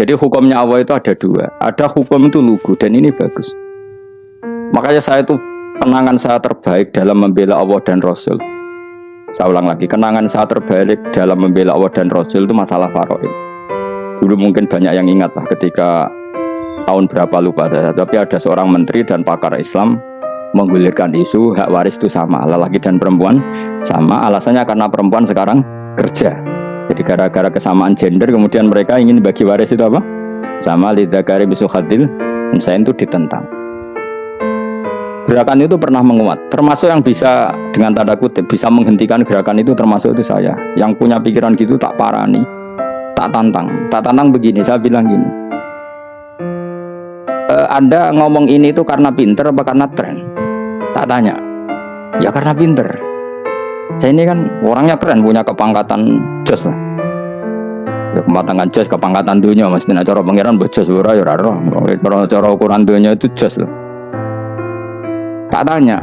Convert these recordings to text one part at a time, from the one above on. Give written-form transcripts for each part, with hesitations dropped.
Jadi hukumnya Allah itu ada dua. Ada hukum itu lugu dan ini bagus. Makanya saya itu kenangan saya terbaik dalam membela Allah dan Rasul. Saya ulang lagi, kenangan saya terbaik dalam membela Allah dan Rasul itu masalah faraid. Dulu mungkin banyak yang ingat lah ketika tahun berapa lupa saya. Tapi ada seorang menteri dan pakar Islam menggulirkan isu hak waris itu sama, lelaki dan perempuan sama. Alasannya karena perempuan sekarang kerja. Jadi gara-gara kesamaan gender kemudian mereka ingin bagi waris itu apa? Sama, lidzakari mislu hadzil unsayain itu ditentang. Gerakan itu pernah menguat, termasuk yang bisa dengan tanda kutip bisa menghentikan gerakan itu termasuk itu saya. Yang punya pikiran gitu tak parani, tak tantang begini, saya bilang gini. Anda ngomong ini itu karena pinter apa karena tren? Tak tanya. Ya karena pinter. Saya ini kan orangnya keren, punya kepangkatan jos lah. Ya kepangkatan jos, kepangkatan dunia mesti cara pangeran bojos ora ya ora roh. Cara ukuran dunia itu jos loh. Tak tanya.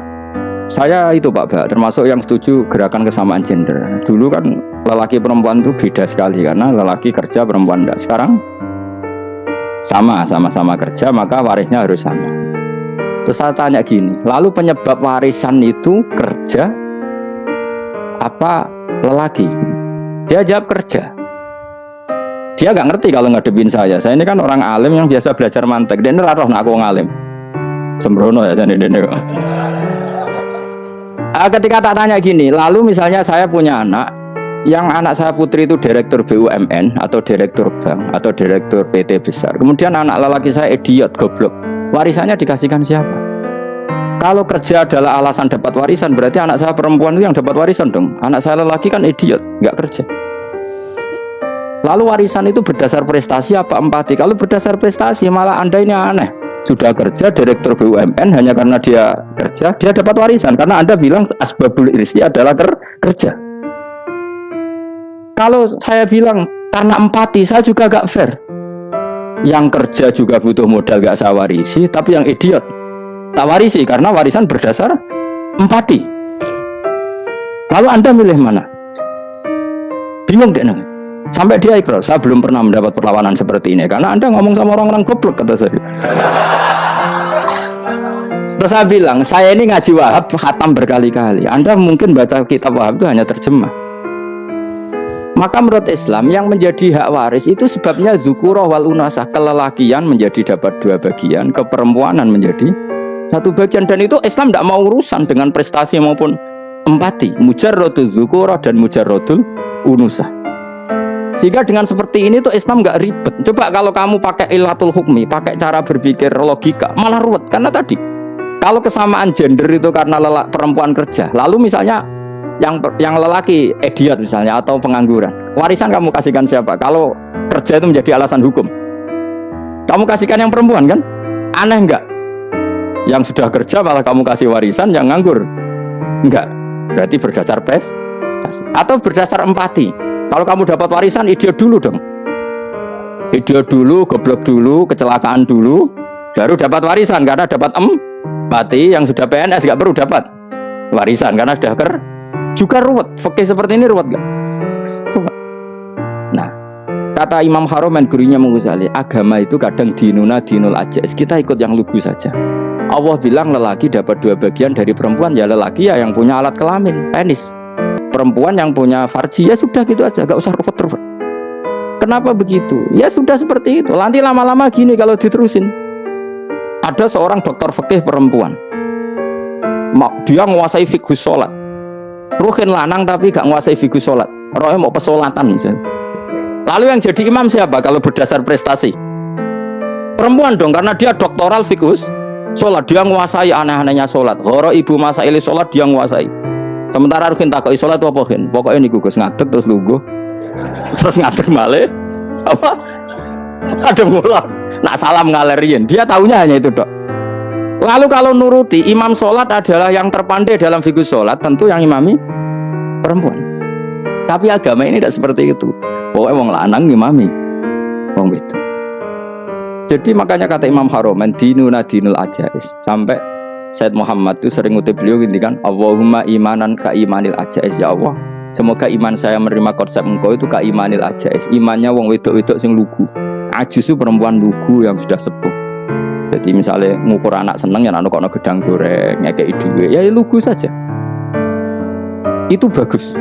Saya itu Pak, termasuk yang setuju gerakan kesamaan gender. Dulu kan lelaki perempuan itu beda sekali karena lelaki kerja perempuan enggak. Sekarang sama-sama kerja maka warisnya harus sama. Terus saya tanya gini, lalu penyebab warisan itu kerja apa lelaki? Dia jawab kerja. Dia nggak ngerti kalau ngadepin saya. Saya ini kan orang alim yang biasa belajar mantek. Dia ora roh nek aku ngalim. Sembrono ya jane dene. Ketika tak tanya gini, lalu misalnya saya punya anak, yang anak saya putri itu direktur BUMN atau direktur bank atau direktur PT besar. Kemudian anak lelaki saya idiot, goblok. Warisannya dikasihkan siapa? Kalau kerja adalah alasan dapat warisan, berarti anak saya perempuan itu yang dapat warisan dong. Anak saya lelaki kan idiot, nggak kerja. Lalu warisan itu berdasar prestasi apa empati? Kalau berdasar prestasi malah Anda ini aneh. Sudah kerja direktur BUMN hanya karena dia kerja, dia dapat warisan. Karena Anda bilang asbabul irsi adalah kerja. Kalau saya bilang karena empati, saya juga gak fair. Yang kerja juga butuh modal gak saya warisi, tapi yang idiot tak warisi karena warisan berdasar empati. Lalu Anda milih mana? Bingung deh nang. Sampai dia ikrar, saya belum pernah mendapat perlawanan seperti ini karena Anda ngomong sama orang-orang goblok, kata saya. Terus saya bilang, saya ini ngaji Wahab khatam berkali-kali. Anda mungkin baca kitab Wahab itu hanya terjemah. Maka menurut Islam yang menjadi hak waris itu sebabnya zukurah wal unasah, kelelakian menjadi dapat dua bagian, keperempuanan menjadi satu bagian. Dan itu Islam tidak mau urusan dengan prestasi maupun empati, mujarrodul zukurah dan mujarrodul unusah. Sehingga dengan seperti ini tuh Islam nggak ribet. Coba kalau kamu pakai ilatul hukmi, pakai cara berpikir logika, malah ruwet. Karena tadi kalau kesamaan gender itu karena perempuan kerja, lalu misalnya yang lelaki idiot misalnya atau pengangguran, warisan kamu kasihkan siapa? Kalau kerja itu menjadi alasan hukum, kamu kasihkan yang perempuan kan? Aneh nggak? Yang sudah kerja malah kamu kasih warisan, yang nganggur enggak? Berarti berdasar prestasi atau berdasar empati. Kalau kamu dapat warisan, idiot dulu dong. Idiot dulu, goblok dulu, kecelakaan dulu, baru dapat warisan karena dapat empati. Yang sudah PNS nggak perlu dapat warisan karena sudah juga ruwet. Fikih seperti ini ruwet nggak? Nah, kata Imam Haromen gurunya Ghazali, agama itu kadang dinuna dinul ajais. Kita ikut yang lugu saja. Allah bilang lelaki dapat dua bagian dari perempuan, ya lelaki ya yang punya alat kelamin, penis. Perempuan yang punya farji, ya sudah gitu aja, gak usah ruwet-ruwet. Kenapa begitu? Ya sudah seperti itu. Nanti lama-lama gini kalau diterusin. Ada seorang dokter fikih perempuan, dia menguasai fikih sholat. Ruhin lanang tapi gak menguasai fikih sholat. Rohnya mau pesolatan misalnya. Lalu yang jadi imam siapa kalau berdasar prestasi? Perempuan dong, karena dia doktoral fikih sholat. Dia menguasai aneh-anehnya sholat. Horo ibu masaili sholat dia menguasai. Sementara Rukin takoi sholat apa kan? Pokoknya ini gugus ngadeg terus lugu, terus ngadeg malih, apa? Ada mulang. Nak salam ngalerian. Dia tahunya hanya itu dok. Lalu kalau nuruti imam sholat adalah yang terpandai dalam fikih sholat, tentu yang imami perempuan. Tapi agama ini tidak seperti itu. Pokoknya wong lanang imami, wong itu. Jadi makanya kata Imam Haromen dinuna dinul ajais. Sampai Said Muhammad itu sering ngutip beliau gini kan, Allahumma imanan ka imanil ajais, ya Allah semoga iman saya menerima konsep engkau itu ka imanil ajais, imannya wong wedok-wedok sing lugu, ajus itu perempuan lugu yang sudah sepuh. Jadi misalnya ngukur anak seneng ya anak kono gedang goreng, ngekei duit, ya lugu saja. Itu bagus.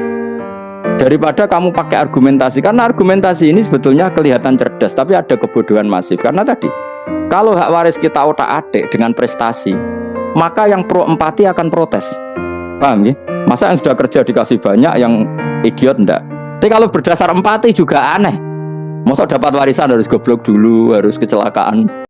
Daripada kamu pakai argumentasi, karena argumentasi ini sebetulnya kelihatan cerdas, tapi ada kebodohan masif. Karena tadi, kalau hak waris kita otak-atik dengan prestasi, maka yang pro empati akan protes. Paham ya? Masa yang sudah kerja dikasih banyak, yang idiot enggak? Tapi kalau berdasar empati juga aneh. Masa dapat warisan harus goblok dulu, harus kecelakaan.